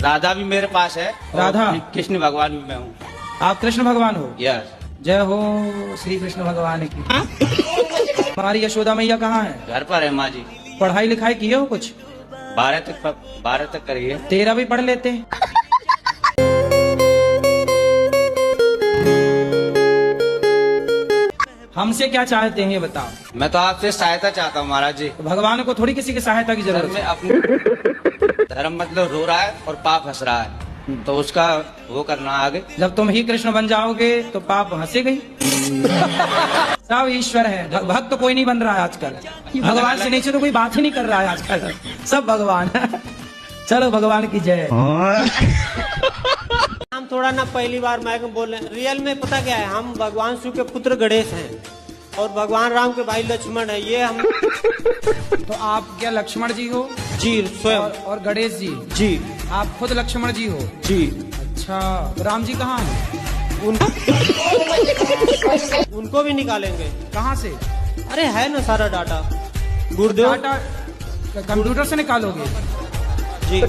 राधा भी मेरे पास है। राधा? कृष्ण भगवान भी मैं हूँ। आप कृष्ण भगवान हो? यस। जय हो श्री कृष्ण भगवान की। हमारी यशोदा मैया कहाँ है? घर पर है माँ जी। पढ़ाई लिखाई किए हो कुछ? 12 तक करिए। तेरा भी पढ़ लेते। हमसे क्या चाहते हैं ये बताओ। मैं तो आपसे सहायता चाहता हूँ महाराज जी। तो भगवान को थोड़ी किसी की सहायता की सर जरूरत में है। अपने धर्म मतलब रो रहा है और पाप हंस रहा है, तो उसका वो करना आगे। जब तुम ही कृष्ण बन जाओगे तो पाप हंसे गई। सब ईश्वर है, भक्त तो कोई नहीं बन रहा है आजकल। भगवान से नीचे तो कोई बात ही नहीं कर रहा है आजकल, सब भगवान है। चलो भगवान की जय। हम थोड़ा ना पहली बार माइक में बोल रहे हैं। रियल में पता क्या है, हम भगवान शिव के पुत्र गणेश हैं और भगवान राम के भाई लक्ष्मण है। ये हम तो आप क्या लक्ष्मण जी हो? जी स्वयं। और गणेश जी? जी। आप खुद लक्ष्मण जी हो? जी। अच्छा, तो राम जी कहाँ हैं? उनको भी निकालेंगे। कहाँ से? अरे है ना सारा डाटा गुरुदेव। डाटा कंप्यूटर से निकालोगे? जी।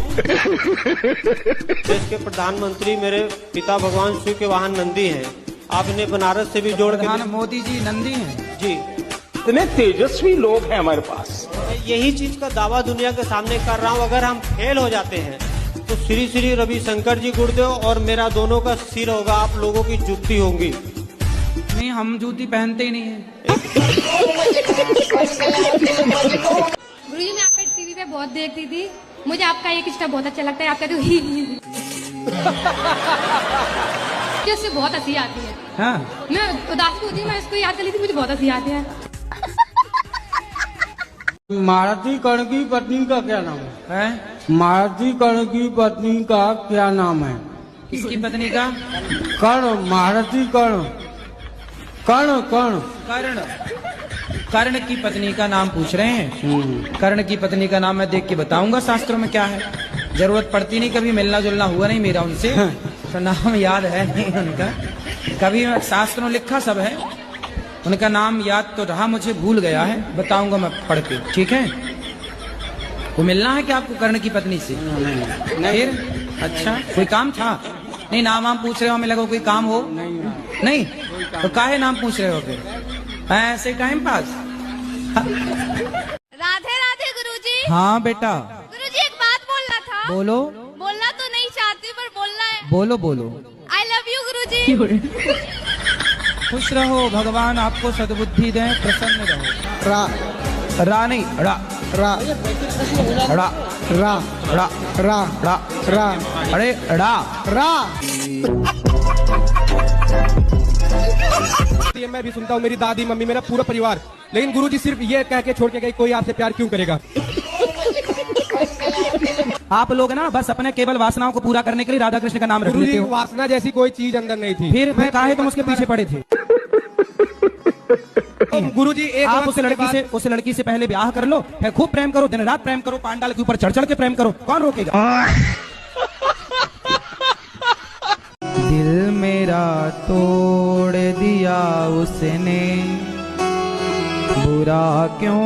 देश के प्रधानमंत्री मेरे पिता भगवान शिव के वाहन नंदी हैं। आप इन्हें बनारस से भी जोड़ के। मोदी जी नंदी हैं? जी। इतने तेजस्वी लोग हैं हमारे पास। यही चीज का दावा दुनिया के सामने कर रहा हूँ। अगर हम फेल हो जाते हैं तो श्री श्री रविशंकर जी गुरुदेव और मेरा दोनों का सिर होगा, आप लोगों की जूती होंगी। नहीं, हम जूती पहनते ही नहीं है। गुरुजी मैं आपका टीवी पे बहुत देखती थी, मुझे आपका एक स्टेप बहुत अच्छा लगता है। आपका जो ही उससे बहुत हंसी आती है। हाँ। मैं उदास होती हूँ, मैं इसको याद कर ली थी, मुझे बहुत हंसी आती है। मारुति कर्ण की पत्नी का क्या नाम है? मारुति कर्ण की पत्नी का क्या नाम है? किसकी पत्नी का? कर्ण, मारुति कर्ण, कर्ण कर्ण कर्ण। कर्ण की पत्नी का नाम पूछ रहे हैं? कर्ण की पत्नी का नाम मैं देख के बताऊंगा शास्त्रों में क्या है। जरूरत पड़ती नहीं, कभी मिलना जुलना हुआ नहीं मेरा उनसे, तो नाम याद है नहीं उनका। कभी शास्त्रों लिखा सब है, उनका नाम याद तो रहा, मुझे भूल गया है। बताऊंगा मैं पढ़ के, ठीक है? वो मिलना है क्या आपको कर्ण की पत्नी से? फिर अच्छा, कोई काम था? नहीं, नाम वाम पूछ रहे हो, हमें लगा कोई काम हो। नहीं तो काहे नाम पूछ रहे हो फिर? ऐसे टाइम पास। राधे राधे गुरुजी। हाँ बेटा। गुरुजी एक बात बोलना था। बोलो। बोलना तो नहीं चाहती पर बोलना है। बोलो बोलो। आई लव यू गुरुजी। खुश रहो, भगवान आपको सद्बुद्धि दें, प्रसन्न रहो। रा नहीं, रा रा रा रा रा रा रा रा, अरे रा रा। मैं भी सुनता हूँ, मेरी दादी मम्मी मेरा पूरा परिवार, लेकिन गुरुजी सिर्फ ये कह के छोड़ के गए कोई आपसे प्यार क्यों करेगा? आप लोग ना बस अपने केवल वासनाओं को पूरा करने के लिए राधा कृष्ण का नाम रख लेते हो। वासना जैसी कोई चीज अंदर नहीं थी। फिर काहे तुम उसके पीछे पड़े थे? गुरुजी आप उस लड़की से पहले ब्याह कर लो, फिर खूब प्रेम करो, दिन रात प्रेम करो, पांडाल के ऊपर चढ़ चढ़ के प्रेम करो, कौन रोकेगा? दिल मेरा तोड़ दिया उसने, बुरा क्यों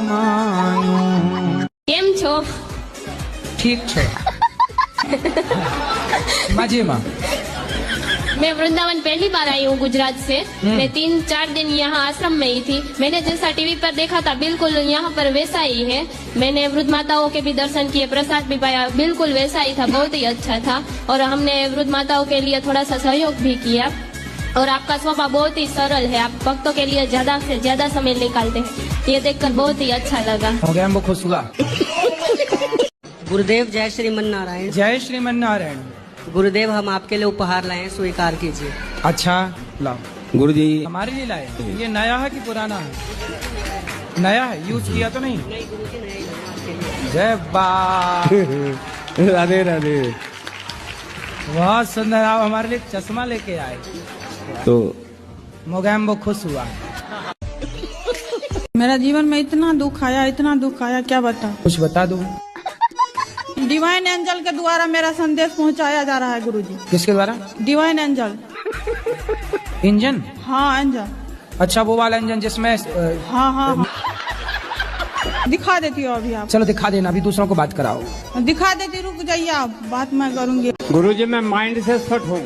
मानूं? केम छो? ठीक छो। मजे में। मैं वृंदावन पहली बार आई हूँ गुजरात से। मैं 3-4 दिन यहाँ आश्रम में ही थी। मैंने जैसा टीवी पर देखा था बिल्कुल यहाँ पर वैसा ही है। मैंने वृद्ध माताओं के भी दर्शन किए, प्रसाद भी पाया, बिल्कुल वैसा ही था, बहुत ही अच्छा था। और हमने वृद्ध माताओं के लिए थोड़ा सा सहयोग भी किया। और आपका स्वभाव बहुत ही सरल है, आप भक्तों के लिए ज्यादा से ज्यादा समय निकालते हैं, ये देखकर बहुत ही अच्छा लगा। हो गया, हमको खुश हुआ। गुरुदेव जय श्रीमन नारायण। जय श्रीमन नारायण। गुरुदेव हम आपके लिए उपहार लाए हैं, स्वीकार कीजिए। अच्छा लाओ। गुरुजी हमारे लिए लाए? ये नया है कि पुराना है? नया है, यूज किया तो नहीं? नहीं गुरुजी नहीं, आपके लिए। जय बा। राधे राधे। बहुत सुंदर, आप हमारे लिए चश्मा लेके आए तो मोगैम्बो खुश हुआ। मेरा जीवन में इतना दुख आया, इतना दुख आया, क्या बता। कुछ बता दो। डिवाइन एंजल के द्वारा मेरा संदेश पहुंचाया जा रहा है गुरुजी। किसके द्वारा? Divine angel. इंजन? हाँ एंजल। अच्छा वो वाला इंजन जिसमें हाँ हाँ, हाँ। दिखा देती हूँ अभी आप। चलो दिखा देना, अभी दूसरों को बात कराओ। दिखा देती, रुक जाइए आप, बात मैं करूँगी। गुरुजी मैं माइंड से सेट हूँ।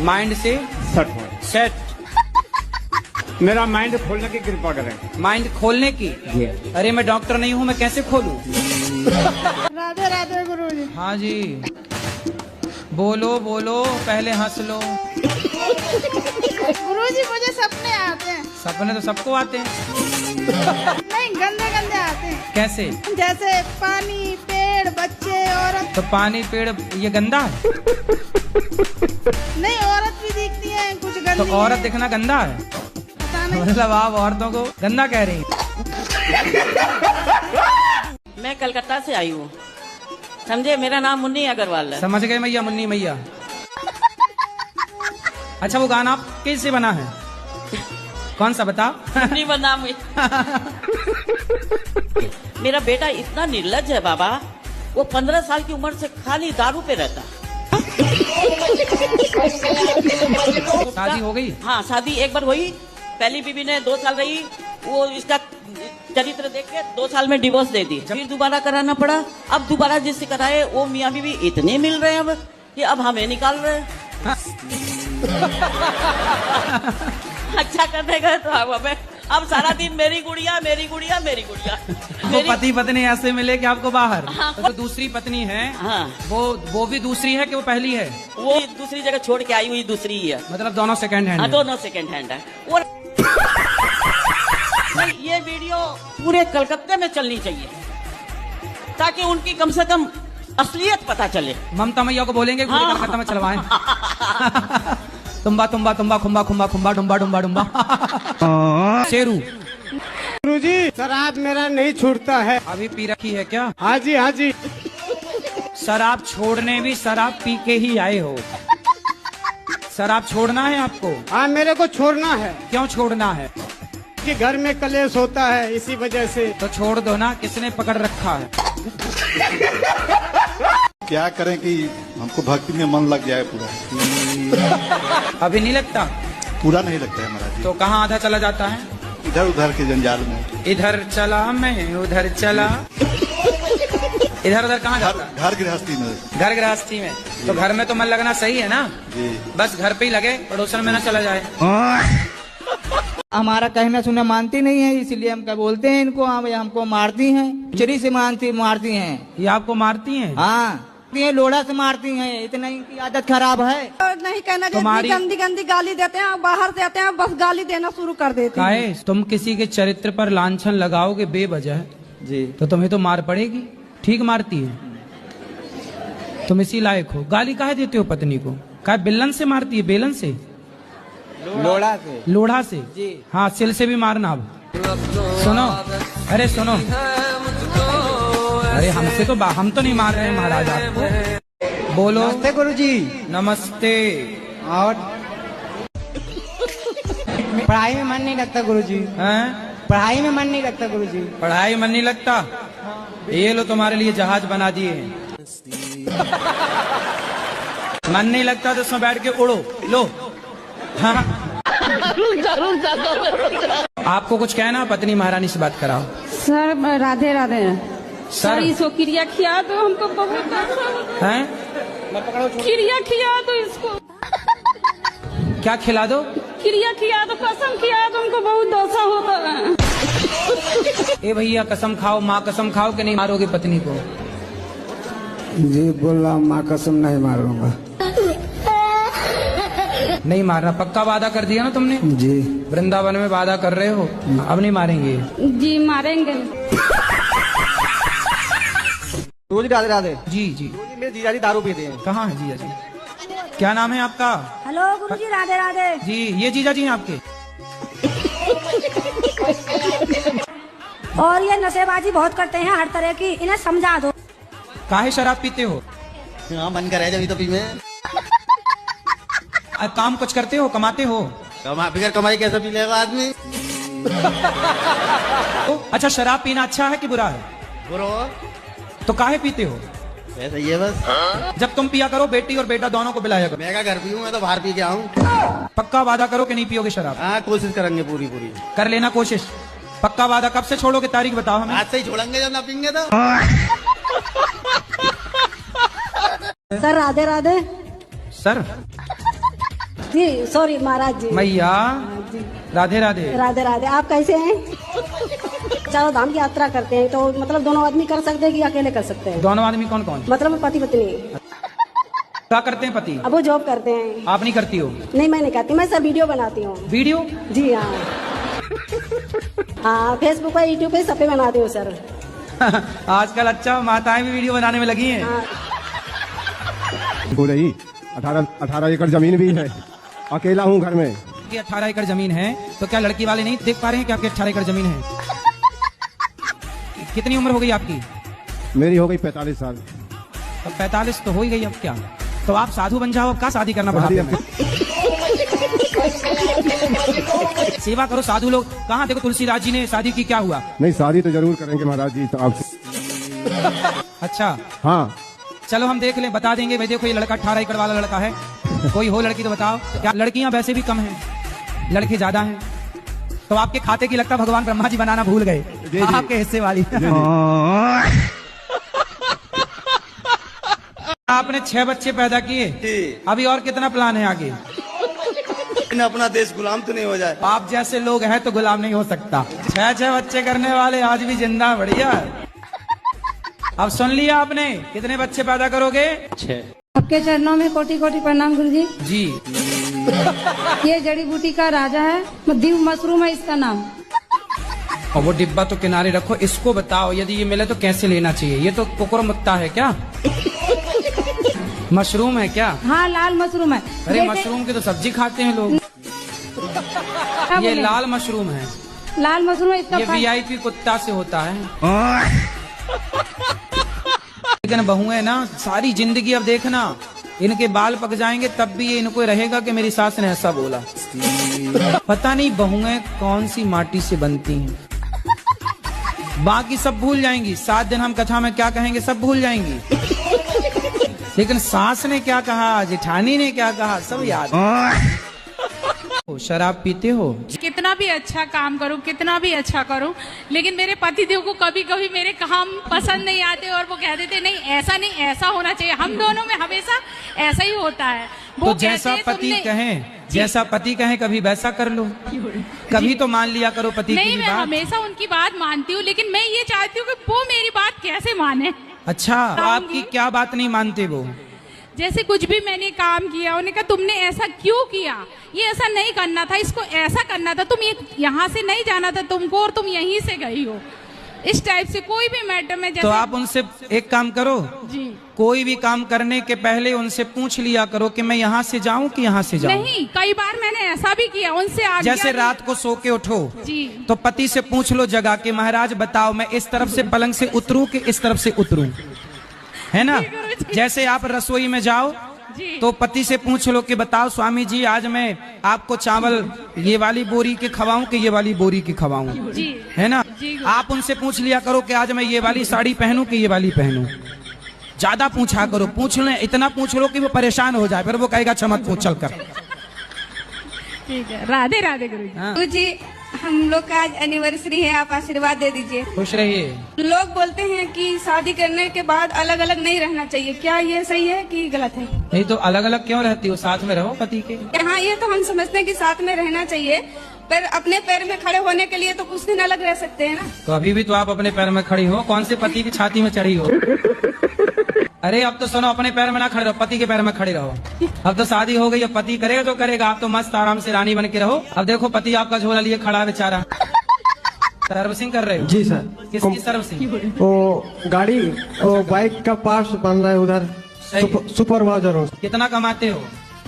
माइंड से सेट हूँ। सेट, मेरा माइंड खोलने की कृपा करें। माइंड खोलने की? अरे मैं डॉक्टर नहीं हूँ, मैं कैसे खोलूं? राधे राधे गुरुजी। हाँ जी, बोलो बोलो, पहले हंस लो। गुरुजी मुझे सपने आते हैं। सपने तो सबको आते हैं। नहीं, गंदे गंदे आते हैं। कैसे? जैसे पानी, पेड़, बच्चे, औरत। तो पानी पेड़ ये गंदा है? नहीं, औरत भी दिखती है कुछ गंदी। तो औरत दिखना गंदा है? पता नहीं। मतलब आप औरतों को गंदा कह रही हैं? मैं कलकत्ता से आई हूँ, समझे। मेरा नाम मुन्नी अग्रवाल है। समझ गए मैया, मुन्नी मैया। अच्छा, वो गाना आप कैसे बना है? कौन सा बता? मुन्नी बना मेरा बेटा इतना निर्लज है बाबा, वो 15 साल की उम्र से खाली दारू पे रहता। शादी हो गई? हाँ, शादी एक बार हुई, पहली बीवी ने 2 साल रही, वो इसका चरित्र देख के 2 साल में डिवोर्स दे दी। फिर दोबारा कराना पड़ा। अब दोबारा जिससे कराए वो मियाँ बीवी इतने मिल रहे हैं अब कि अब हमें निकाल रहे हैं। अच्छा करने गए तो अब सारा दिन मेरी गुड़िया मेरी गुड़िया मेरी गुड़िया। वो पति पत्नी ऐसे मिले कि आपको बाहर? हाँ। तो दूसरी पत्नी है? हाँ। वो भी दूसरी है कि वो पहली है? वो दूसरी जगह छोड़ के आई हुई दूसरी ही है। मतलब दोनों सेकंड हैंड? हाँ, दोनों सेकंड हैंड है। और ये वीडियो पूरे कलकत्ते में चलनी चाहिए ताकि उनकी कम से कम असलियत पता चले। ममता मैया को बोलेंगे पूरे हाँ। कलकत्ता में चलवाएं। तुम्बा तुम्बा तुम्बा खुम्बा खुम्बा खुम्बा डुम्बा डुम्बा डुम्बा। शेरू। गुरुजी शराब मेरा नहीं छूटता है। अभी पी रखी है क्या? हाँ जी, हाँ जी। शराब छोड़ने भी शराब पी के ही आए हो। शराब छोड़ना है आपको? हाँ, मेरे को छोड़ना है। क्यों छोड़ना है? कि घर में कलेश होता है, इसी वजह से। तो छोड़ दो ना, किसने पकड़ रखा है? क्या करें कि हमको भक्ति में मन लग जाए पूरा। अभी नहीं लगता? पूरा नहीं लगता है महाराज। तो कहाँ आधा चला जाता है? इधर उधर के जंजाल में। इधर चला मैं उधर चला। इधर उधर कहाँ जाता है? घर गृहस्थी में। घर गृहस्थी में। तो घर में तो मन लगना सही है ना जी। बस घर पे ही लगे, पड़ोसन में ना चला जाए। हमारा कहना सुनना मानती नहीं है, इसलिए हम क्या बोलते हैं इनको, हमको मारती हैं, चरी से मारती हैं। ये आपको मारती हैं? हाँ, ये लोड़ा से मारती हैं, इतना इनकी आदत खराब है। नहीं कहना, तुम्हारी गंदी गंदी गाली देते हैं, बाहर से आते हैं बस गाली देना शुरू कर देते हैं। तुम किसी के चरित्र पर लांछन लगाओगे बेवजह जी, तो तुम्हें तो मार पड़ेगी। ठीक मारती है, तुम इसी लायक हो। गाली काहे देते हो पत्नी को? काहे बेलन से मारती है? बेलन से? लोड़ा से। लोढ़ा से? जी। हाँ, सिल से भी मारना। अब सुनो, अरे सुनो, अरे हमसे तो हम तो नहीं मार रहे हैं महाराज आपको। बोलो। नमस्ते गुरुजी। नमस्ते। और पढ़ाई में मन नहीं लगता गुरुजी। हैं? पढ़ाई में मन नहीं लगता गुरुजी। पढ़ाई मन नहीं लगता? ये लो तुम्हारे लिए जहाज बना दिए हैं। मन नहीं लगता तो उसमें बैठ के उड़ो। लो। हाँ। आपको कुछ कहना? पत्नी महारानी से बात कराओ। सर राधे राधे। सर इसको क्रिया खिया तो हमको बहुत अच्छा होता है। क्रिया खिया तो इसको क्या खिला दो? क्रिया खिया तो कसम खिया तो हमको बहुत दोषा होता है। ए भैया, कसम खाओ, माँ कसम खाओ कि नहीं मारोगे पत्नी को? जी बोला, माँ कसम नहीं मारूंगा। नहीं मारना? पक्का वादा कर दिया ना तुमने? जी। वृंदावन में वादा कर रहे हो, अब नहीं मारेंगे? जी मारेंगे। गुरुजी राधे राधे। जी जी। मेरे जीजाजी दारू पीते हैं। कहाँ है जीजा जी? क्या नाम है आपका? हेलो गुरुजी राधे राधे। जी, ये जीजा जी हैं आपके? और ये नशेबाजी बहुत करते हैं हर तरह की, इन्हें समझा दो। काहे शराब पीते हो? हाँ, मन करे जब तो पी में। काम कुछ करते हो, कमाते हो? बिगर कमाई कैसे पी लेगा आदमी? अच्छा, शराब पीना अच्छा है कि बुरा है? बुरा। तो काहे पीते हो? ऐसा ही है बस। जब तुम पिया करो, बेटी और बेटा दोनों को पिलाया करो। मैं क्या घर पी हूँ, मैं तो बाहर पी के आऊँ। पक्का वादा करो कि नहीं पियोगे शराब? हाँ, कोशिश करेंगे पूरी। कर लेना कोशिश। पक्का वादा, कब से छोड़ोगे, तारीख बताओ हमें। आज से ही छोड़ेंगे जब ना पियेंगे तो। सर राधे राधे। सर जी सॉरी महाराज जी। मैया राधे राधे। राधे राधे। आप कैसे हैं? चारों धाम की यात्रा करते हैं तो मतलब दोनों आदमी कर सकते हैं कि अकेले कर सकते हैं? दोनों आदमी कौन कौन? मतलब पति पत्नी। क्या करते हैं पति? अब वो जॉब करते हैं। आप नहीं करती हो? नहीं मैं नहीं करती, मैं सब वीडियो बनाती हूँ। वीडियो? जी हाँ। हाँ फेसबुक पे यूट्यूब पे सब पे बनाती हूँ सर। आजकल अच्छा माताएं भी वीडियो बनाने में लगी हैं। हाँ। नहीं 18 एकड़ जमीन भी है, अकेला हूँ घर में। 18 एकड़ जमीन है तो क्या लड़की वाले नहीं देख पा रहे हैं क्या कि 18 एकड़ जमीन है? कितनी उम्र हो गई आपकी? मेरी हो गई 45 साल। अब 45 तो हो ही गई, अब क्या? तो आप साधु बन जाओ, अब क्या शादी करना पड़ा? सेवा करो साधु लोग। कहाँ देखो तुलसीदास जी ने शादी की, क्या हुआ? नहीं शादी तो जरूर करेंगे महाराज जी, तो आप। अच्छा हाँ चलो हम देख लें, बता देंगे। भाई देखो ये लड़का 18 एकड़ वाला लड़का है, कोई हो लड़की तो बताओ। क्या लड़कियां वैसे भी कम हैं, लड़के ज्यादा हैं? तो आपके खाते की लगता भगवान ब्रह्मा जी बनाना भूल गए, आपके हिस्से वाली। आपने 6 बच्चे पैदा किए, अभी और कितना प्लान है आगे? अपना देश गुलाम तो नहीं हो जाए। आप जैसे लोग हैं तो गुलाम नहीं हो सकता। 6 बच्चे करने वाले आज भी जिंदा, बढ़िया। अब सुन लिया आपने, कितने बच्चे पैदा करोगे? 6। आपके चरणों में कोटि कोटि प्रणाम गुरुजी जी। ये जड़ी बूटी का राजा है, दिव मशरूम है इसका नाम। और वो डिब्बा तो किनारे रखो, इसको बताओ यदि ये मिले तो कैसे लेना चाहिए? ये तो कुकुर मुत्ता है क्या? मशरूम है क्या? हाँ लाल मशरूम है। अरे मशरूम की तो सब्जी खाते हैं लोग। ये लाल मशरूम है। लाल मशरूम है इसका। ये VIP कुत्ता से होता है। लेकिन बहुएं ना सारी जिंदगी, अब देखना इनके बाल पक जाएंगे तब भी ये इनको रहेगा कि मेरी सास ने ऐसा बोला। पता नहीं बहुएं कौन सी माटी से बनती हैं। बाकी सब भूल जाएंगी, 7 दिन हम कथा में क्या कहेंगे सब भूल जाएंगी, लेकिन सास ने क्या कहा, जेठानी ने क्या कहा, सब याद। शराब पीते हो? कितना भी अच्छा काम करूं, कितना भी अच्छा करूं, लेकिन मेरे पति देव को कभी कभी मेरे काम पसंद नहीं आते और वो कह देते नहीं ऐसा नहीं, ऐसा होना चाहिए। हम दोनों में हमेशा ऐसा ही होता है। तो जैसा पति कहें, जैसा पति कहें कभी वैसा कर लो, कभी तो मान लिया करो पति की बात। नहीं मैं हमेशा उनकी बात मानती हूँ, लेकिन मैं ये चाहती हूँ कि वो मेरी बात कैसे माने। अच्छा तो आपकी क्या बात नहीं मानते वो? जैसे कुछ भी मैंने काम किया, उन्होंने कहा तुमने ऐसा क्यों किया, ये ऐसा नहीं करना था, इसको ऐसा करना था, तुम ये यहाँ से नहीं जाना था तुमको और तुम यहीं से गई हो। इस टाइप से कोई भी मैटर में जैसे। तो आप उनसे एक काम करो जी, कोई भी काम करने के पहले उनसे पूछ लिया करो कि मैं यहाँ से जाऊँ कि यहाँ से जाऊँ। नहीं कई बार मैंने ऐसा भी किया उनसे। जैसे रात को सो के उठो जी, तो पति से पूछ लो जगा के, महाराज बताओ मैं इस तरफ से पलंग से उतरूं कि इस तरफ से उतरूं, है ना? जैसे आप रसोई में जाओ तो पति से पूछ लो कि बताओ स्वामी जी आज मैं आपको चावल ये वाली बोरी के खवाऊं कि ये वाली बोरी के खवाऊं, है ना? आप उनसे पूछ लिया करो कि आज मैं ये वाली साड़ी पहनूं कि ये वाली पहनूं। ज्यादा पूछा करो, पूछ ले, इतना पूछ लो कि वो परेशान हो जाए, फिर वो कहेगा अच्छा मत पूछ चल कर। ठीक है, राधे राधे गुरु जी। हम लोग का आज एनिवर्सरी है, आप आशीर्वाद दे दीजिए। खुश रहिए। लोग बोलते हैं कि शादी करने के बाद अलग अलग नहीं रहना चाहिए, क्या ये सही है कि गलत है? नहीं तो अलग अलग क्यों रहती हो, साथ में रहो पति के। हाँ ये तो हम समझते हैं कि साथ में रहना चाहिए, पर अपने पैर में खड़े होने के लिए तो कुछ दिन अलग रह सकते हैं ना। तो अभी भी तो आप अपने पैर में खड़ी हो, कौन से पति की छाती में चढ़ी हो? अरे अब तो सुनो, अपने पैर में ना खड़े रहो, पति के पैर में खड़े रहो। अब तो शादी हो गई, अब पति करेगा तो करेगा, आप तो मस्त आराम से रानी बन के रहो। अब देखो पति आपका झोला लिए खड़ा बेचारा। सर्विसिंग कर रहे हो? जी सर। किसकी सर्विसिंग? वो गाड़ी, वो बाइक का पार्ट्स बन रहा है उधर, सुपरवाइजर हो। कितना कमाते हो?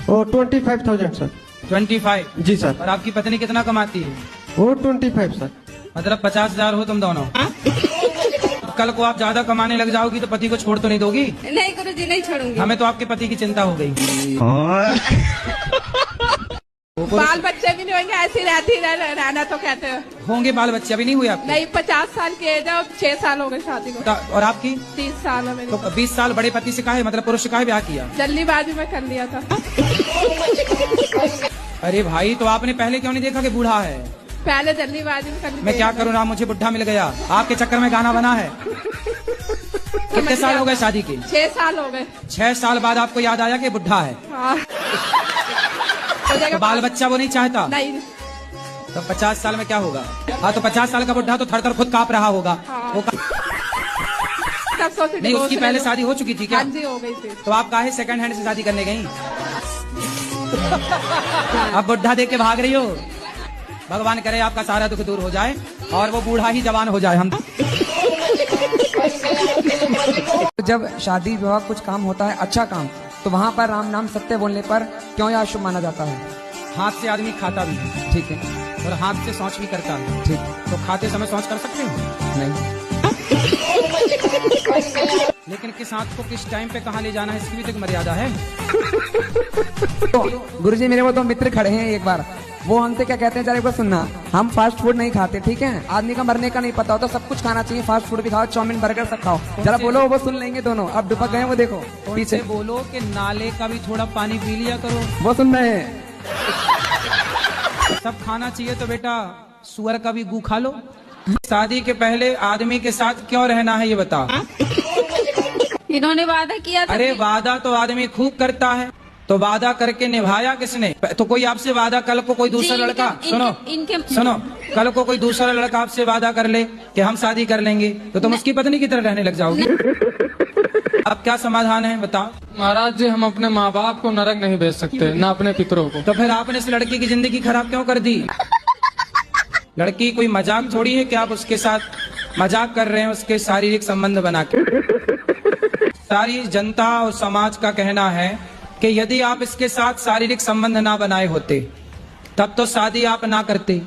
वो 25,000 सर। 25? जी सर। और आपकी पत्नी कितना कमाती है? वो 25 सर। मतलब 50,000 हो तुम दोनों। कल को आप ज्यादा कमाने लग जाओगी तो पति को छोड़ तो नहीं दोगी? नहीं गुरुजी नहीं छोड़ूंगी। हमें तो आपके पति की चिंता हो गई। बाल बच्चे भी नहीं होंगे, ऐसी रहना तो कहते हैं। होंगे बाल बच्चे, अभी नहीं हुए आपके? नहीं 50 साल की एज है, 6 साल हो गए शादी को। और आपकी? 30 साल है मेरी। तो 20 साल बड़े पति से काहे, मतलब पुरुष से काहे ब्याह किया? जल्दीबाजी में कर लिया था। अरे भाई तो आपने पहले क्यों नहीं देखा कि बूढ़ा है? पहले जल्दीबाजी में कर मैं क्या करूँ ना, मुझे बुढ़ा मिल गया। आपके चक्कर में गाना बना है। कितने साल हो गए शादी के? 6 साल हो गए। 6 साल बाद आपको याद आया कि बुढ़ा है। हाँ। तो बाल बच्चा वो नहीं चाहता? नहीं। तो 50 साल में क्या होगा? हाँ, तो 50 साल का बुढ़ा तो थर थर खुद कांप रहा होगा। हाँ। नहीं, उसकी पहले शादी हो चुकी थी क्या? हाँ जी, हो गई थी। तो आप काहे सेकंड हैंड से शादी करने गई? अब बुढ़ा देख के भाग रही हो? भगवान करे आपका सारा दुख दूर हो जाए और वो बूढ़ा ही जवान हो जाए। हम जब शादी विवाह कुछ काम होता है, अच्छा काम, तो वहाँ पर राम नाम सत्य बोलने पर क्यों या शुभ माना जाता है? हाथ से आदमी खाता भी है, ठीक है, और हाथ से शौच भी करता है, ठीक। तो खाते समय शौच कर सकते हो? नहीं। लेकिन किस हाथ को किस टाइम पे कहाँ ले जाना है, इसकी भी तो एक मर्यादा है। तो गुरुजी, मेरे वो 2 मित्र खड़े हैं, एक बार वो हमसे क्या कहते हैं, जरा एक बार सुनना। हम फास्ट फूड नहीं खाते, ठीक है? आदमी का मरने का नहीं पता होता, सब कुछ खाना चाहिए, फास्ट फूड भी खाओ, चाउमीन बर्गर सब खाओ। जरा बोलो, वो सुन लेंगे दोनों। अब डुबक गए, वो देखो पीछे। बोलो कि नाले का भी थोड़ा पानी पी लिया करो। वो सुन रहे हैं। सब खाना चाहिए तो बेटा सुअर का भी गू खा लो। शादी के पहले आदमी के साथ क्यों रहना है ये बता। इन्होंने वादा किया था। अरे वादा तो आदमी खूब करता है, तो वादा करके निभाया किसने? तो कोई आपसे वादा, कल को कोई दूसरा लड़का, सुनो, कल को कोई दूसरा लड़का आपसे वादा कर ले कि हम शादी कर लेंगे, तो तुम उसकी पत्नी की तरह रहने लग जाओगे। अब क्या समाधान है बताओ? महाराज जी, हम अपने माँ बाप को नरक नहीं भेज सकते, ना अपने पितरों को। तो फिर आपने इस लड़की की जिंदगी खराब क्यों कर दी? लड़की कोई मजाक थोड़ी है कि आप उसके साथ मजाक कर रहे हैं, उसके शारीरिक संबंध बना के। सारी जनता और समाज का कहना है कि यदि आप इसके साथ शारीरिक संबंध ना बनाए होते तब तो शादी आप ना करते,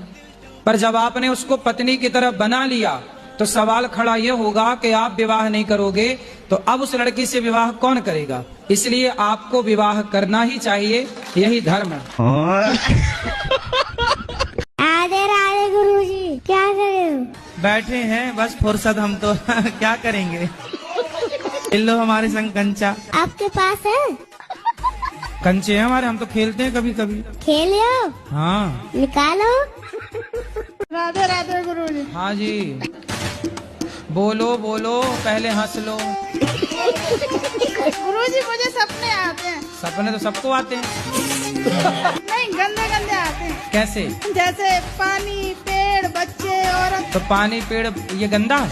पर जब आपने उसको पत्नी की तरफ बना लिया तो सवाल खड़ा ये होगा कि आप विवाह नहीं करोगे तो अब उस लड़की से विवाह कौन करेगा? इसलिए आपको विवाह करना ही चाहिए, यही धर्म है। राधे राधे गुरुजी, क्या कर रहे हो? बैठे हैं बस फुर्सत, हम तो क्या करेंगे। लो हमारे संग कंचा। आपके पास है? कंचे हैं हमारे, हम तो खेलते हैं कभी कभी। खेलियो? हाँ, निकालो। राधे राधे गुरुजी। हाँ जी, बोलो बोलो, पहले हंस लो। गुरुजी, मुझे सपने आते हैं। सपने तो सबको आते हैं। नहीं, गंदे गंदे आते हैं। कैसे? जैसे पानी, पेड़, बच्चे, औरत। तो पानी, पेड़ ये गंदा है?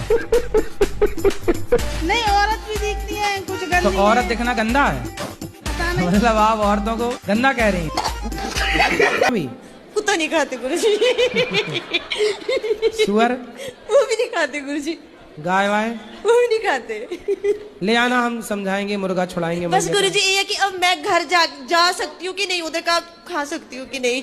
नहीं, औरत भी दिखती है कुछ गंदी। तो औरत दिखना गंदा है? मतलब आप औरतों को गंदा कह रही हैं? अभी कुत्ता नहीं खाते गुरुजी। सुअर? वो भी नहीं खाते गुरुजी। गाय वाय? वो भी नहीं खाते। ले आना, हम समझाएंगे, मुर्गा छुड़ाएंगे। बस गुरुजी ये कि अब मैं घर जा सकती हूँ कि नहीं, उधर का खा सकती हूँ कि नहीं?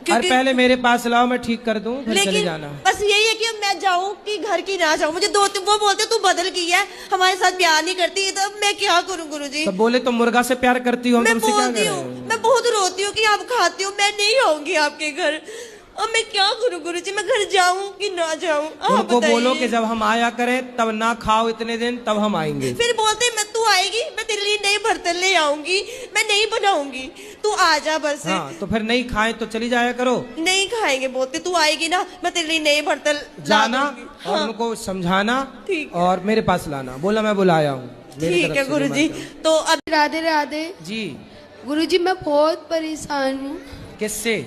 अरे पहले मेरे पास लाओ, मैं ठीक कर दूं, फिर चले जाना। बस यही है कि अब मैं जाऊँ कि घर की ना जाऊँ। मुझे वो बोलते तू बदल गई है, हमारे साथ प्यार नहीं करती, तो अब मैं क्या करूँ गुरुजी? तो बोले तो मुर्गा से प्यार करती हो, मैं बोलती हूँ, मैं बहुत रोती हूँ कि आप खाती हो, मैं नहीं आऊंगी आपके घर। अब मैं क्या करूँ गुरुजी, मैं घर जाऊँ कि ना जाऊँ? उनको बोलो कि जब हम आया करें तब ना खाओ इतने दिन, तब हम आएंगे। फिर बोलते मैं तू आएगी, मैं तेरे लिए नए बर्तन ले आऊंगी, मैं नहीं बनाऊंगी, तू आ जा बस। हाँ, तो फिर नहीं खाए तो चली जाया करो। नहीं खाएंगे, बोलते तू आएगी ना, मैं तेरे लिए नए बर्तन जाना और उनको समझाना और मेरे पास लाना। बोला मैं बुलाया हूँ। ठीक है गुरुजी। तो अब राधे राधे जी। गुरुजी, मैं बहुत परेशान हूँ। किससे?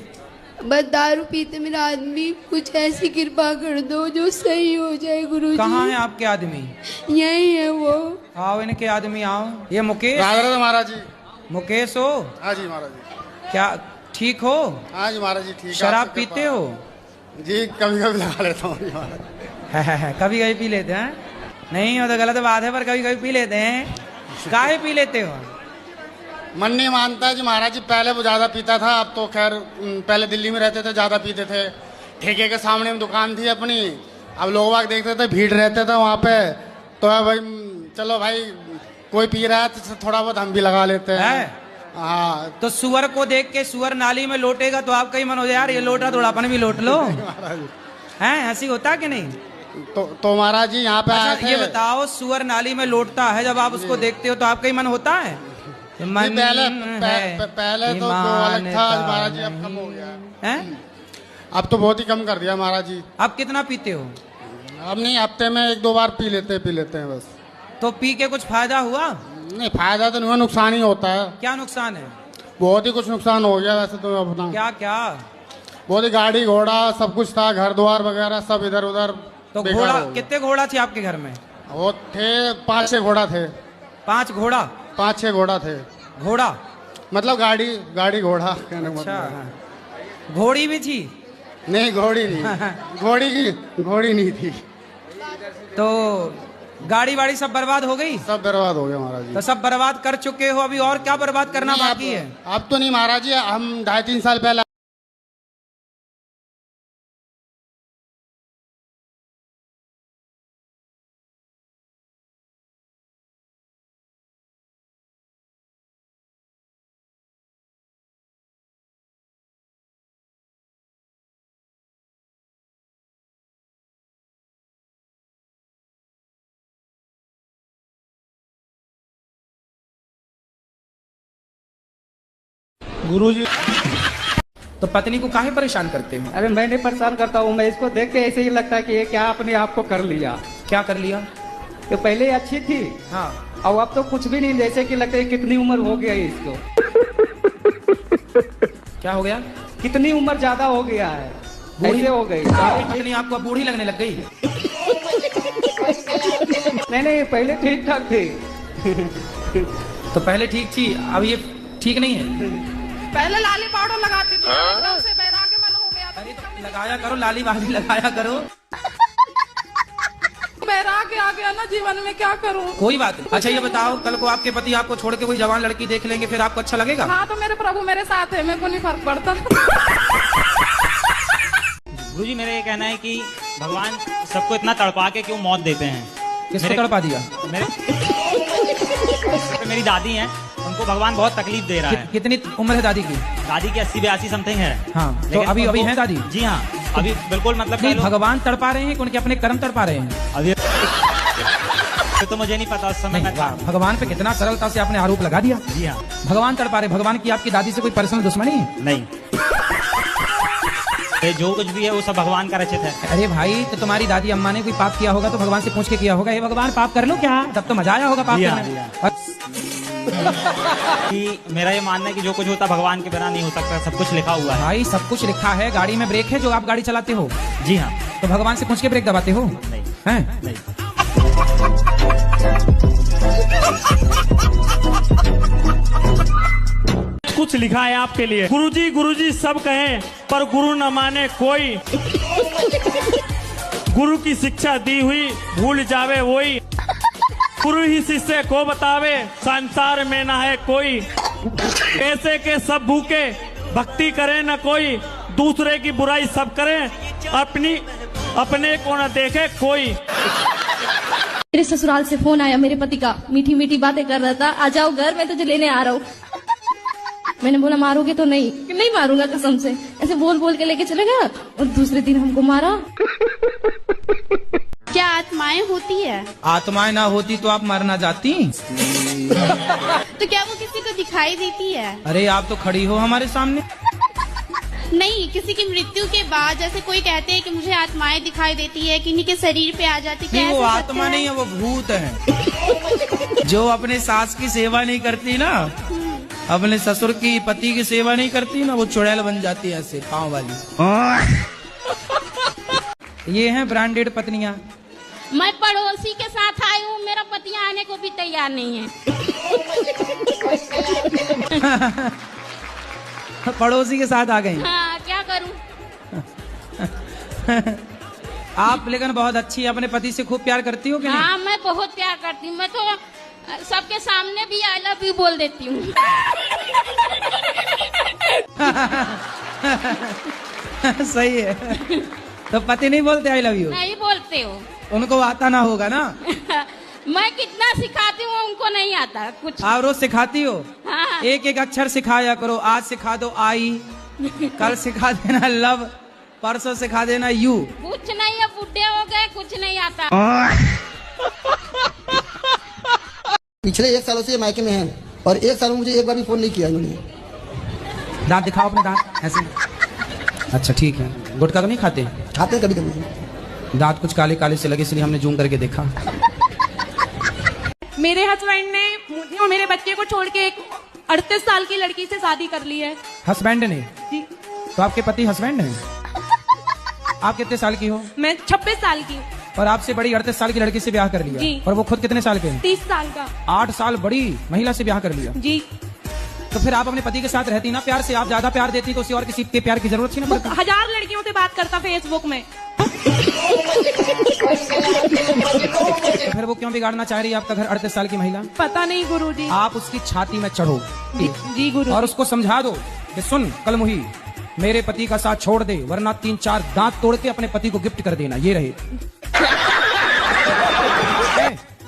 बस दारू पीते मेरा आदमी, कुछ ऐसी कृपा कर दो जो सही हो जाए गुरुजी। कहाँ है आपके आदमी? यही है वो। आओ इनके आदमी आओ। ये मुकेश? महाराज जी। मुकेश हो? हाँ जी महाराज जी। क्या ठीक हो? हाँ जी महाराज जी, ठीक। शराब पीते हो? जी कभी कभी लगा लेता हूँ महाराज। कभी कभी पी लेते हैं? नहीं हो तो गलत बात है, पर कभी कभी पी लेते हैं। काहे पी लेते हो? मन नहीं मानता है जी महाराज जी। पहले वो ज्यादा पीता था, अब तो खैर पहले दिल्ली में रहते थे, ज्यादा पीते थे। ठेके के सामने में दुकान थी अपनी, अब लोग बाग देखते थे, भीड़ रहते थे वहाँ पे, तो भाई चलो भाई कोई पी रहा है तो थोड़ा बहुत हम भी लगा लेते हैं। हाँ, तो सुअर को देख के सुअर नाली में लोटेगा तो आपका ही मन हो जाए यार ये लोटा थोड़ा अपन भी लोट लो। हैं, हंसी होता कि नहीं? तो महाराज जी यहाँ पे अच्छा, ये बताओ, सुअर नाली में लोटता है, जब आप उसको देखते हो तो आपका ही मन होता है? पहले तो अलग था महाराज जी, अब कम हो गया है। अब तो बहुत ही कम कर दिया महाराज जी। अब कितना पीते हो? अब नहीं, हफ्ते में 1-2 बार पी लेते हैं बस। तो पी के कुछ फायदा हुआ? नहीं, फायदा तो नहीं हुआ, नुकसान ही होता है। क्या नुकसान है? बहुत ही कुछ नुकसान हो गया वैसे तो अपना। क्या क्या? बहुत ही गाड़ी घोड़ा सब कुछ था, घर द्वार वगैरह सब इधर उधर। तो घोड़ा, कितने घोड़ा थे आपके घर में? वो थे 5-6 घोड़ा थे। 5 घोड़ा? 5-6 घोड़ा थे। घोड़ा मतलब गाड़ी घोड़ा। अच्छा, घोड़ी भी थी? नहीं, घोड़ी नहीं। घोड़ी नहीं थी। तो गाड़ी वाड़ी सब बर्बाद हो गई? सब बर्बाद हो गया महाराज जी। तो सब बर्बाद कर चुके हो, अभी और क्या बर्बाद करना बाकी है? अब तो नहीं महाराज जी, हम 2.5-3 साल पहले। गुरुजी। तो पत्नी को काहे परेशान करते हो? अरे मैं नहीं परेशान करता हूँ, मैं इसको देख के ऐसे ही लगता है कि ये क्या अपने आप को कर लिया। क्या कर लिया? तो पहले अच्छी थी, हाँ, और अब तो कुछ भी नहीं, जैसे कि लगता है कितनी उम्र हो गया है इसको। क्या हो गया? कितनी उम्र ज्यादा हो गया है, ऐसे हो गई। पत्नी आपको बूढ़ी लगने लग गई? नहीं, पहले ठीक ठाक थी। तो पहले ठीक थी, अब ये ठीक नहीं है? पहले लाली पाउडर लगाती थी, एकदम से बहरा के मन हो गया। अरे तो लगाया करो, लाली वाली लगाया करो। बहरा के आ गया ना जीवन में, क्या करूं? कोई बात नहीं। अच्छा ये बताओ, कल को आपके पति आपको छोड़ के कोई जवान लड़की देख लेंगे, फिर आपको अच्छा लगेगा? हाँ, तो मेरे प्रभु मेरे साथ है, मेरे को नहीं फर्क पड़ता। गुरुजी, मेरा ये कहना है कि भगवान सबको इतना तड़पा के क्यों मौत देते हैं? किसको तड़पा दिया? मेरी दादी हैं, उनको भगवान बहुत तकलीफ दे रहा है। कितनी उम्र है दादी की? दादी की 80-82 समथिंग है। हाँ, तो अभी है दादी? जी हाँ, अभी बिल्कुल मतलब नहीं, भगवान तड़पा रहे हैं, उनके अपने कर्म तड़पा रहे हैं? अभी तो मुझे नहीं पता, उस समय में था। भगवान पे कितना सरलता से आपने आरोप लगा दिया। जी हाँ, भगवान तड़पा रहे। भगवान की आपकी दादी से कोई पर्सनल दुश्मनी है? नहीं, जो कुछ भी है वो सब भगवान का रचित है। अरे भाई, तो तुम्हारी दादी अम्मा ने कोई पाप किया होगा तो भगवान से पूछ के किया होगा, हे भगवान पाप कर लो क्या? तब तो मजा आया होगा पाप करने में। कि मेरा ये मानना है कि जो कुछ होता भगवान के बिना नहीं हो सकता, सब कुछ लिखा हुआ है। भाई सब कुछ लिखा है। गाड़ी में ब्रेक है जो आप गाड़ी चलाते हो? जी हाँ। तो भगवान से पूछ के ब्रेक दबाते हो? नहीं। हैं? नहीं। कुछ लिखा है आपके लिए। गुरुजी गुरुजी सब कहें पर गुरु न माने कोई, गुरु की शिक्षा दी हुई भूल जावे वही, गुरु ही शिष्य को बतावे संसार में ना है कोई, ऐसे के सब भूखे भक्ति करे न कोई, दूसरे की बुराई सब करें अपने को न देखे कोई। मेरे ससुराल से फोन आया मेरे पति का, मीठी मीठी बातें कर रहा था, आ जाओ घर, मैं तुझे लेने आ रहा हूँ। मैंने बोला मारोगे तो? नहीं मारूंगा कसम से। ऐसे बोल बोल के लेके चले गया और दूसरे दिन हमको मारा। क्या आत्माएं होती है? आत्माएं ना होती तो आप मर ना जाती? तो क्या वो किसी को दिखाई देती है? अरे आप तो खड़ी हो हमारे सामने। नहीं, किसी की मृत्यु के बाद जैसे कोई कहते हैं कि मुझे आत्माएं दिखाई देती है, किन्हीं के शरीर पे आ जाती है। नहीं, वो आत्मा नहीं है, वो भूत है। जो अपने सास की सेवा नहीं करती ना, अपने ससुर की पति की सेवा नहीं करती ना, वो चुड़ैल बन जाती है ऐसे पाँव वाली। ये हैं ब्रांडेड पत्नियां। मैं पड़ोसी के साथ आई हूँ, मेरा पति आने को भी तैयार नहीं है। पड़ोसी के साथ आ गई? हाँ, क्या करूँ? आप लेकिन बहुत अच्छी, अपने पति से खूब प्यार करती हो कि नहीं? हाँ, मैं बहुत प्यार करती हूँ। मैं तो सबके सामने भी आई लव यू बोल देती हूँ। सही है। तो पति नहीं बोलते आई लव यू? नहीं बोलते हो। उनको आता ना होगा ना? मैं कितना सिखाती हूँ, उनको नहीं आता कुछ। आप रोज सिखाती हो? हाँ। एक एक अक्षर सिखाया करो। आज सिखा दो आई, कल सिखा देना लव, परसों सिखा देना यू। कुछ नहीं है, बुढ़े हो गए, कुछ नहीं आता। पिछले 1 सालों से मायके में हैं और 1 साल में मुझे एक बार भी फोन नहीं किया इन्होंने। दांत दिखाओ अपने दांत ऐसे। अच्छा ठीक है। गुटखा तो नहीं खाते? खाते कभी कभी। दांत कुछ काले काले से लगे इसलिए हमने जूम करके देखा। मेरे हस्बैंड ने मुझे और मेरे बच्चे को छोड़ के एक 38 साल की लड़की से शादी कर ली है। हस्बैंड ने? जी। तो आपके पति हस्बैंड हैं? आप कितने साल की हो? मैं 26 साल की। और आपसे बड़ी 38 साल की लड़की से ब्याह कर लिया? जी। और वो खुद कितने साल के हैं? 30 साल का। 8 साल बड़ी महिला से ब्याह कर लिया? जी। तो फिर आप अपने पति के साथ रहती ना प्यार से, आप ज्यादा प्यार देती तो उसी और किसी के प्यार की जरूरत थी ना? 1000 लड़कियों से बात करता फेसबुक में। तो फिर वो क्यों बिगाड़ना चाह रही है आपका घर 38 साल की महिला? पता नहीं गुरुजी। आप उसकी छाती में चढ़ो जी गुरु, और उसको समझा दो कि सुन कल मुही, मेरे पति का साथ छोड़ दे वरना 3-4 दांत तोड़ के अपने पति को गिफ्ट कर देना, ये रहे।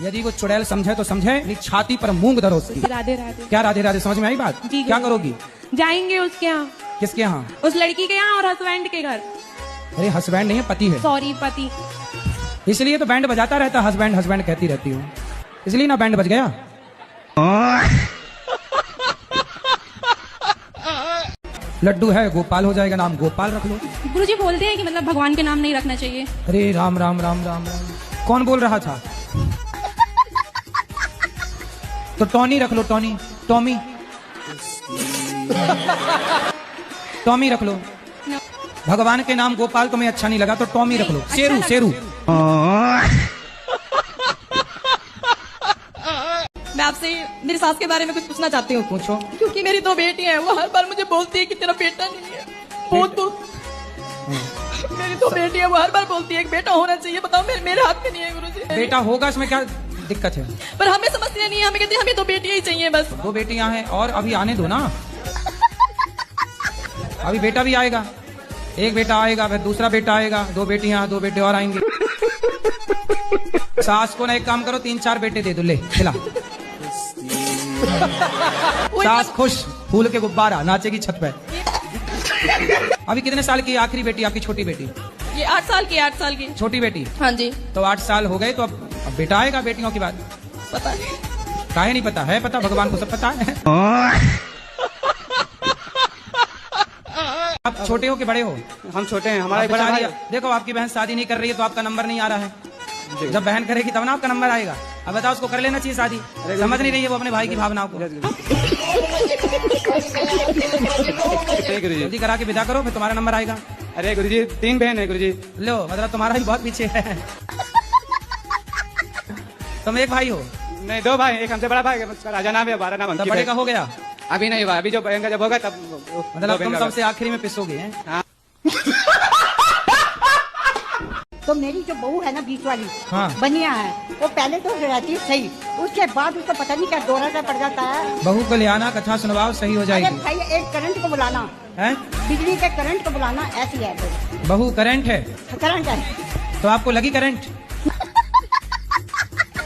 यदि वो चुड़ैल समझे तो समझे, नहीं छाती पर मूंग धरो उसकी। राधे राधे। क्या राधे राधे, समझ में आई बात? जी क्या करोगी? जाएंगे उसके यहाँ। किसके यहाँ? उस लड़की के यहाँ और हस्बैंड के घर। अरे हस्बैंड नहीं है, पति है। सॉरी, पति। इसलिए तो बैंड बजाता रहता, हस्बैंड हस्बैंड कहती रहती हूँ, इसलिए ना बैंड बज गया। लड्डू है गोपाल हो जाएगा, नाम गोपाल रख लो। गुरुजी बोलते हैं कि मतलब भगवान के नाम नहीं रखना चाहिए। अरे राम राम राम राम राम, कौन बोल रहा था? तो टॉनी रख लो, टॉनी, टॉमी, टॉमी रख लो। भगवान के नाम गोपाल तुम्हें अच्छा नहीं लगा तो टॉमी रख लो, शेरू शेरू। मैं आपसे मेरी सास के बारे में कुछ पूछना चाहती हूँ। पूछो। क्योंकि मेरी 2 बेटी हैं, वो हर बार मुझे बोलती है कि तेरा बेटा नहीं है। बहुत मेरी 2 बेटी है, वो हर बार बोलती है एक बेटा होना चाहिए। बताओ मेरे हाथ में नहीं है गुरुजी। बेटा होगा, इसमें क्या दिक्कत है? पर हमें समस्या नहीं है, हमें कहते हैं हमें 2 बेटियां ही चाहिए बस। 2 बेटियां हैं और अभी आने दो ना, अभी बेटा भी आएगा। एक बेटा आएगा, फिर दूसरा बेटा आएगा, 2 बेटियां, 2 बेटे और आएंगे। सास को ना एक काम करो, 3-4 बेटे दे दो, ले खिला। सास खुश, फूल के गुब्बारा, नाचेगी छत पे। अभी कितने साल की आखिरी बेटी आपकी? छोटी बेटी? ये 8 साल की। 8 साल की छोटी बेटी? हाँ जी। तो 8 साल हो गए तो अब बेटा आएगा बेटियों के बाद? पता नहीं। काहे नहीं पता है? पता, भगवान को सब पता है। आप छोटे हो कि बड़े हो? हम छोटे हैं, हमारा बड़ा भाई। देखो आपकी बहन शादी नहीं कर रही है तो आपका नंबर नहीं आ रहा है। जब बहन करेगी तब ना आपका नंबर आएगा। अब बताओ उसको कर लेना चाहिए शादी, समझ नहीं रही है वो अपने भाई की भावनाओं को। जल्दी करा के विदा करो, फिर तुम्हारा नंबर आएगा। अरे गुरुजी 3 बहन है गुरुजी। लो मतलब तुम्हारा भी बहुत पीछे है। तुम एक भाई हो? नहीं 2 भाई, एक हमसे बड़ा भाई, उसका राजा नाम है, 12 नाम। तब बड़े का हो गया? अभी नहीं हुआ, अभी जो बहन का जब होगा तब मतलब तुम सबसे आखिरी में पिसोगे हैं? हाँ। तो मेरी जो बहू है ना बीच वाली, हाँ। बनिया है, वो पहले तो रहती सही, उसके बाद उसको पता नहीं क्या दौरा सा पड़ जाता है। बहू को ले आना, कथा सुनवाओ, सही हो जाएगी। अरे भाई एक करंट को बुलाना है, बिजली के करंट को बुलाना, ऐसी है बहू। करंट है? करंट है। तो आपको लगी करंट?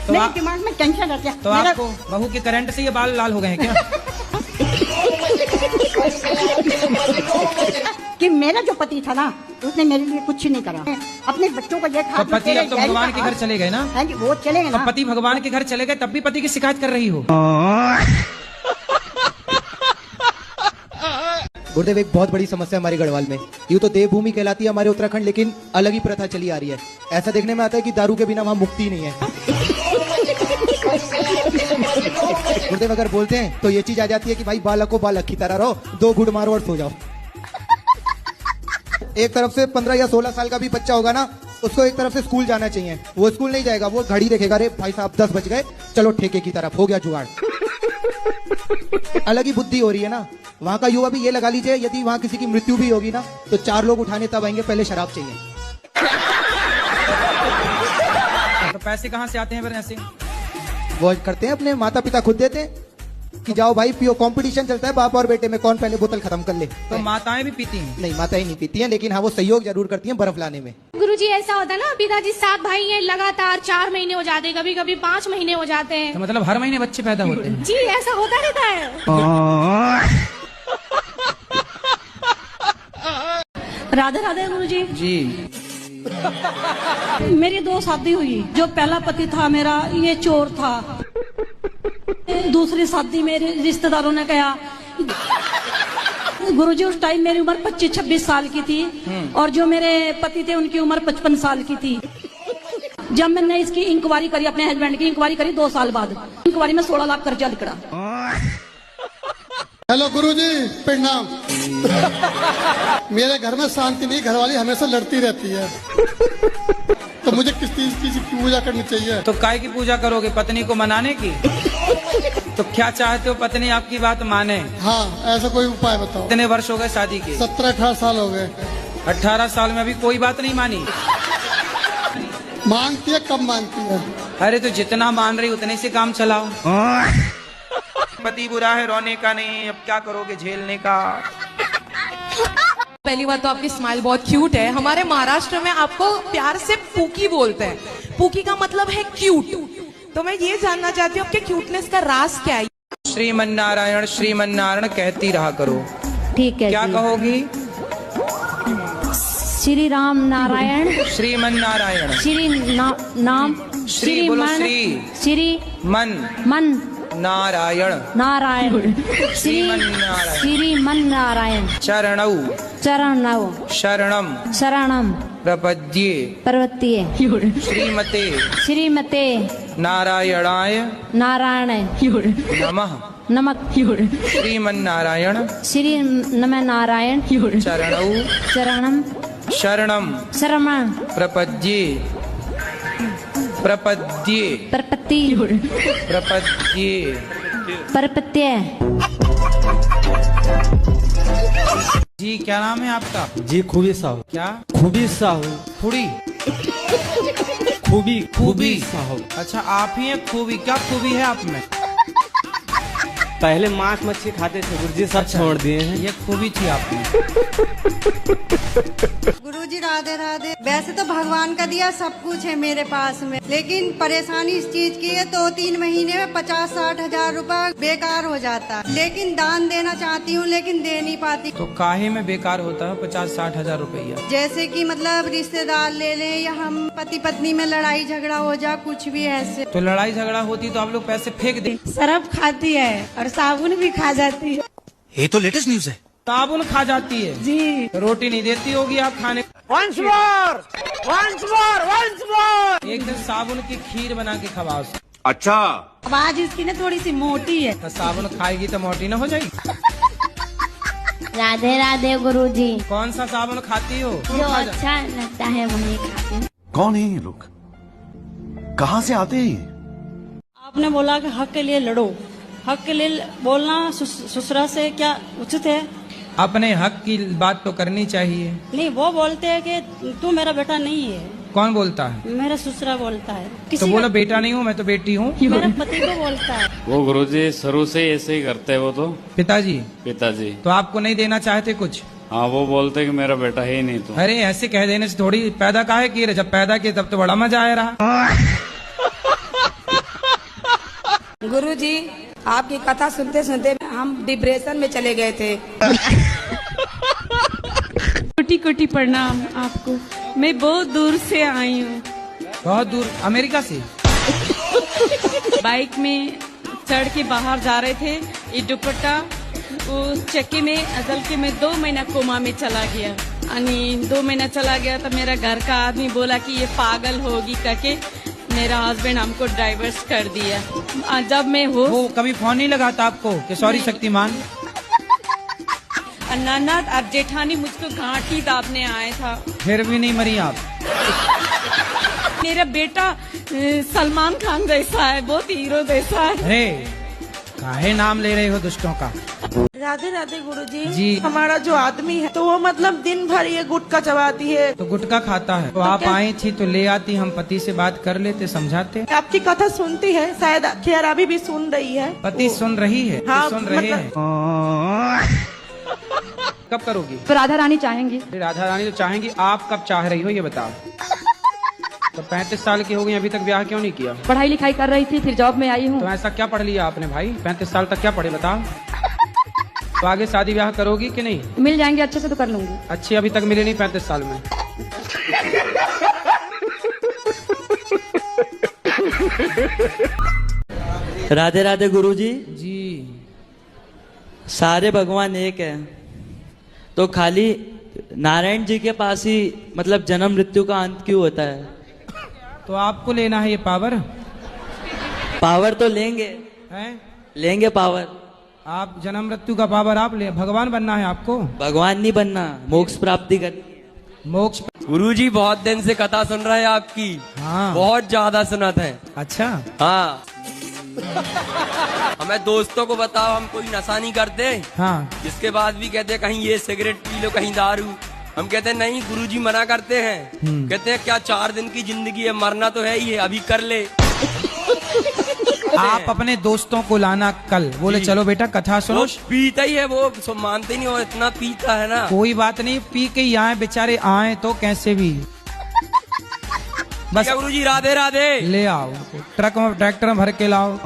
तो मेरे दिमाग में टेंशन रहती है। तो आपको बहू के करंट से ये बाल लाल हो गए हैं क्या? कि मेरा जो पति था ना, उसने मेरे लिए कुछ नहीं करा। अपने बच्चों को ये तो पति अब तो भगवान के घर चले गए ना? हाँ जी, वो चले गए तो ना। पति भगवान के घर चले गए तब भी पति की शिकायत कर रही हो? गुरुदेव एक बहुत बड़ी समस्या हमारी गढ़वाल में, यूँ तो देवभूमि कहलाती है हमारे उत्तराखंड, लेकिन अलग ही प्रथा चली आ रही है। ऐसा देखने में आता है कि दारू के बिना वहाँ मुक्ति नहीं है। गुरुदेव अगर बोलते हैं तो ये चीज आ जाती है कि भाई बालक को बालक की तरह रहो, 2 घूंट मारो और सो जाओ। एक तरफ से 15 या 16 साल का भी बच्चा होगा ना, उसको एक तरफ से स्कूल जाना चाहिए। वो स्कूल नहीं जाएगा, वो घड़ी देखेगा, अरे भाई साहब 10 बज गए, चलो ठेके की तरफ, हो गया जुगाड़। अलग ही बुद्धि हो रही है ना। वहाँ का युवा भी ये लगा लीजिए, यदि वहाँ किसी की मृत्यु भी होगी ना तो 4 लोग उठाने तब आएंगे, पहले शराब चाहिए। तो पैसे कहाँ से आते हैं फिर ऐसे? वो करते हैं अपने माता पिता खुद देते हैं कि जाओ भाई पियो, कंपटीशन चलता है बाप और बेटे में, कौन पहले बोतल खत्म कर ले। तो माताएं भी पीती हैं? नहीं माताएं नहीं पीती हैं, लेकिन हाँ वो सहयोग जरूर करती हैं बर्फ लाने में। गुरुजी ऐसा होता है ना, पिताजी 7 भाई हैं, लगातार 4 महीने हो जाते हैं, कभी कभी 5 महीने हो जाते हैं। तो मतलब हर महीने बच्चे पैदा होते हैं? जी ऐसा होता रहता है। राधे राधे गुरुजी। जी। मेरी 2 शादी हुई, जो पहला पति था मेरा ये चोर था। दूसरी शादी मेरे रिश्तेदारों ने कहा गुरुजी उस टाइम मेरी उम्र 25-26 साल की थी और जो मेरे पति थे उनकी उम्र 55 साल की थी। जब मैंने इसकी इंक्वायरी करी, अपने हस्बैंड की इंक्वायरी करी 2 साल बाद, इंक्वायरी में 16 लाख कर्जा निकला। हेलो गुरुजी, प्रणाम। मेरे घर में शांति नहीं, घरवाली हमेशा लड़ती रहती है, तो मुझे किस चीज की पूजा करनी चाहिए? तो काय की पूजा करोगे? पत्नी को मनाने की? तो क्या चाहते हो पत्नी आपकी बात माने? हाँ, ऐसा कोई उपाय बताओ। कितने वर्ष हो गए शादी के? 17-18 साल हो गए। 18 साल में अभी कोई बात नहीं मानी? मानती है, कब मानती है? अरे तो जितना मान रही उतने से काम चलाओ। पति बुरा है, रोने का नहीं, अब क्या करोगे झेलने का? पहली बात तो आपकी स्माइल बहुत क्यूट है। हमारे महाराष्ट्र में आपको प्यार से पूकी बोलते हैं। पूकी का मतलब है क्यूट। तो मैं ये जानना चाहती हूँ आपके क्यूटनेस का राज क्या है? श्रीमन्नारायण श्रीमन्नारायण कहती रहा करो। ठीक है। क्या कहोगी? श्री राम नारायण श्रीमन्नारायण। नाम श्री बोलो, श्री मन नारायण नारायण श्रीमन नारायण चरणौ शरणम प्रपद्ये श्रीमते नारायणाय नमः श्रीमन्नारायण चरणौ शरणम प्रपद्ये। जी क्या नाम है आपका? जी खूबी साहू। क्या? खूबी साहू। खूबी साहू। अच्छा आप ही हैं खूबी? क्या खूबी है आप में? पहले मांस मच्छी खाते थे गुरुजी, सब छोड़ दिए हैं। ये खूबी थी आप में। गुरुजी राधे राधे। वैसे तो भगवान का दिया सब कुछ है मेरे पास में, लेकिन परेशानी इस चीज की है 2-3 महीने में 50-60 हजार रुपए बेकार हो जाता है। लेकिन दान देना चाहती हूँ लेकिन दे नहीं पाती। तो काहे में बेकार होता है 50-60 हजार रुपया? जैसे कि मतलब रिश्तेदार ले लें या हम पति पत्नी में लड़ाई झगड़ा हो जा, कुछ भी ऐसे। तो लड़ाई झगड़ा होती तो आप लोग पैसे फेंक दे। सरफ खाती है और साबुन भी खा जाती है। ये तो लेटेस्ट न्यूज है। साबुन खा जाती है जी। रोटी नहीं देती होगी आप खाने? Once more! एक दिन साबुन की खीर बना के खवाओ। अच्छा। आवाज इसकी ना थोड़ी सी मोटी है। तो साबुन खाएगी तो मोटी ना हो जाएगी? राधे राधे गुरुजी। कौन सा साबुन खाती हो? जो अच्छा लगता है वही खाती हूँ। कौन है ये लोग? कहाँ से आते हैं? आपने बोला कि हक के लिए लड़ो। हक के लिए बोलना ससुरा से क्या उचित है? अपने हक की बात तो करनी चाहिए। नहीं, वो बोलते हैं कि तू मेरा बेटा नहीं है। कौन बोलता है? मेरा ससुरा बोलता है। तो बोलो बेटा नहीं हूँ, मैं तो बेटी हूँ। मेरा पति को बोलता है। वो गुरुजी शुरू से ऐसे ही करते हैं। वो तो पिताजी तो आपको नहीं देना चाहते कुछ? हाँ, वो बोलते कि मेरा बेटा है ही नहीं। तो अरे ऐसे कह देने से थोड़ी पैदा काहे किए? जब पैदा किए तब तो बड़ा मजा आया रहा। गुरुजी आपकी कथा सुनते सुनते हम डिप्रेशन में चले गए थे। कोटि कोटि प्रणाम आपको। मैं बहुत दूर से आई हूँ। बहुत दूर? अमेरिका से? बाइक में चढ़ के बाहर जा रहे थे, ये दुपट्टा उस चक्के में असल के मैं 2 महीना कोमा में चला गया। 2 महीना चला गया तो मेरा घर का आदमी बोला कि ये पागल होगी करके मेरा हस्बैंड हमको डाइवर्स कर दिया। जब मैं वो कभी फोन नहीं लगाता आपको कि सॉरी शक्तिमान? ननद और जेठानी मुझको घाटी दाबने आए था। फिर भी नहीं मरी आप? मेरा बेटा सलमान खान जैसा है, बहुत हीरो जैसा है। अरे काहे नाम ले रहे हो दुष्टों का? राधे राधे गुरुजी। जी। हमारा जो आदमी है तो वो मतलब दिन भर ये गुटखा चबाती है। तो गुटखा खाता है तो आप आई थी तो ले आती, हम पति से बात कर लेते, समझाते। आपकी कथा सुनती है, शायद खैर अभी भी सुन रही है। पति सुन रही है? हाँ, सुन रहे हैं। कब करोगी? तो राधा रानी चाहेंगी। राधा रानी तो चाहेंगी, आप कब चाह रही हो ये बताओ? तो 35 साल की हो गई, अभी तक ब्याह क्यों नहीं किया? पढ़ाई लिखाई कर रही थी, फिर जॉब में आई हूँ। तो ऐसा क्या पढ़ लिया आपने भाई? 35 साल तक क्या पढ़े बताओ? तो आगे शादी ब्याह करोगी कि नहीं? मिल जाएंगे अच्छे से तो कर लूंगी। अच्छी अभी तक मिले नहीं 35 साल में? राधे राधे गुरुजी। जी। सारे भगवान एक है, तो खाली नारायण जी के पास ही मतलब जन्म मृत्यु का अंत क्यों होता है? तो आपको लेना है ये पावर? पावर तो लेंगे, हैं? लेंगे पावर। आप जन्म मृत्यु का पावर आप ले, भगवान बनना है आपको? भगवान नहीं बनना, मोक्ष प्राप्ति करनी है। मोक्ष? गुरुजी बहुत दिन से कथा सुन रहे हैं आपकी। हाँ। बहुत ज्यादा सुनत है। अच्छा। हाँ। हमें दोस्तों को बताओ, हम कोई नशा नहीं करते। हाँ। इसके बाद भी कहते हैं कहीं ये सिगरेट पी लो, कहीं दारू। हम कहते हैं नहीं, गुरुजी मना करते हैं। कहते हैं क्या 4 दिन की जिंदगी है, मरना तो है ही है, अभी कर ले। आप अपने दोस्तों को लाना कल, बोले चलो बेटा कथा सुनो। वो पीता ही है, वो मानते ही नहीं, वो इतना पीता है ना। कोई बात नहीं, पी के ही आए बेचारे, आए तो कैसे भी। बस गुरुजी राधे राधे। ले आओ, ट्रक में ट्रैक्टर में भर के लाओ।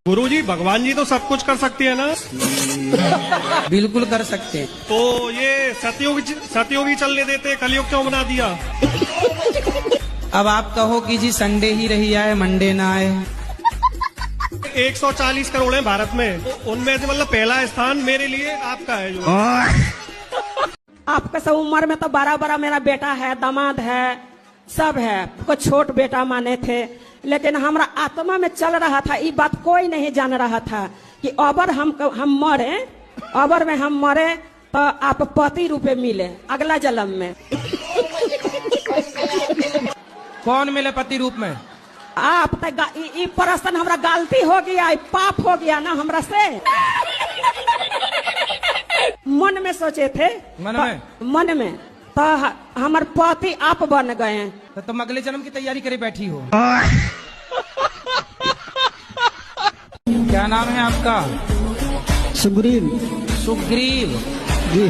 गुरुजी भगवान जी तो सब कुछ कर सकती है ना? बिल्कुल कर सकते हैं। तो ये सतयुगी चलने देते, कलयुग क्यों बना दिया? अब आप कहो कि जी संडे ही रही आए, मंडे ना आए। 140 करोड़ है भारत में, तो उनमें से मतलब पहला स्थान मेरे लिए आपका है। जो आपका सब उम्र में तो बड़ा मेरा बेटा है, दामाद है, सब है। कुछ छोट बेटा माने थे, लेकिन हमारा आत्मा में चल रहा था, ये बात कोई नहीं जान रहा था कि अबर हम मरे, अबर में हम मरे तो आप पति रूपे मिले अगला जन्म में। कौन मिले पति रूप में? आप तो प्रश्न हमरा गलती हो गया, पाप हो गया ना हमरा से। मन में सोचे थे, मन में तो हमारे पति आप बन गए हैं। तो तुम अगले जन्म की तैयारी करे बैठी हो। क्या नाम है आपका? सुग्रीव। सुग्रीव जी।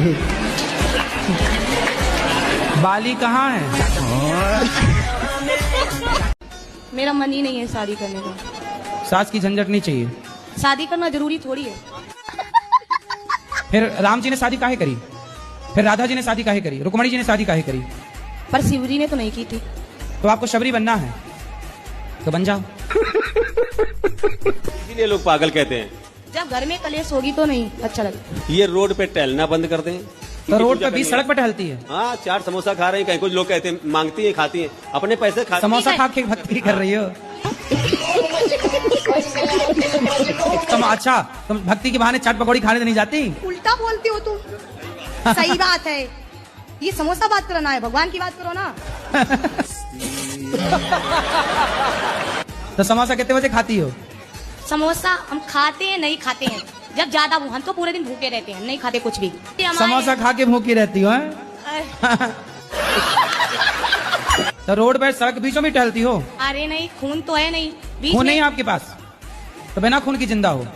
बाली कहाँ है? मेरा मन ही नहीं है शादी करने का। सास की झंझट नहीं चाहिए? शादी करना जरूरी थोड़ी है। फिर राम जी ने शादी काहे करी? फिर राधा जी ने शादी काहे करी? रुक्मणी जी ने शादी काहे करी? पर शिवजी ने तो नहीं की थी। तो आपको शबरी बनना है तो बन जाओ। इसीलिए लोग पागल कहते हैं। जब घर में कलेश होगी तो नहीं अच्छा लगता। ये रोड पे टहलना बंद कर दें। तो रोड पे भी सड़क पे टहलती है। हाँ, 4 समोसा खा रहे हैं, कहीं कुछ लोग कहते हैं मांगती है, खाती है, अपने पैसे खा। समोसा खा के भक्ति कर रही हो तुम? अच्छा, तुम भक्ति के बहाने चाट पकौड़ी खाने तो नहीं जाती? उल्टा बोलती हो तुम। सही बात है, ये समोसा बात करना है, भगवान की बात करो ना। तो समोसा कितने बजे खाती हो? समोसा हम खाते हैं, नहीं खाते हैं जब ज्यादा, हम तो पूरे दिन भूखे रहते हैं, नहीं खाते कुछ भी। समोसा खा के भूखी रहती हो? तो रोड पे सड़क बीचों में टहलती हो? अरे नहीं, खून तो है नहीं, खून नहीं है आपके पास, तो बिना खून की जिंदा हो।